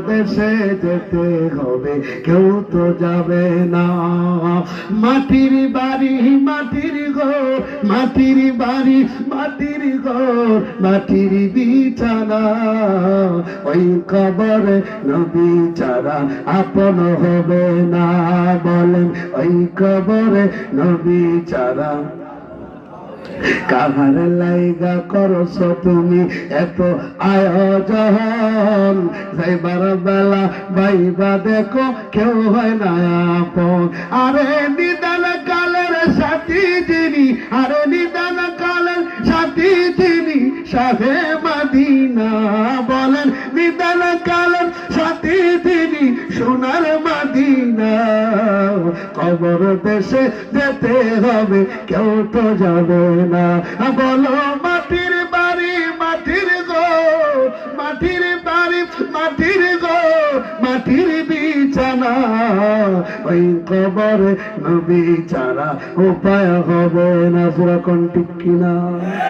দেশে যেতে হবে, কেউ তো যাবে না। মাটির বাড়ি মাটির ঘর, মাটির বাড়ি মাটির ঘর, মাটির বিছানা, ওই কবরে নবী ছাড়া আপন হবে না। বলেন ওই কবরে নবী ছাড়া। কাহার লাইগা করছ তুমি এত আয়োজন, যাইবার বেলা বাইবা দেখো কেউ হয় না আপন। আরে নিদান কালের সাথী যিনি, আরে নিদান কালের সাথী যিনি, শাহে মদিনা। বলেন নিদান কালের সাথী যিনি, সোনার মদিনা। কবর দেশে যেতে হবে, কেউ তো যাবে না। বলো মাটির বাড়ি মাটির ঘর, মাটির বাড়ি মাটির ঘর, মাটির বিছানা, ওই কবরে নবী ছাড়া উপায় হবে না। পুরা কোন ঠিক কিনা?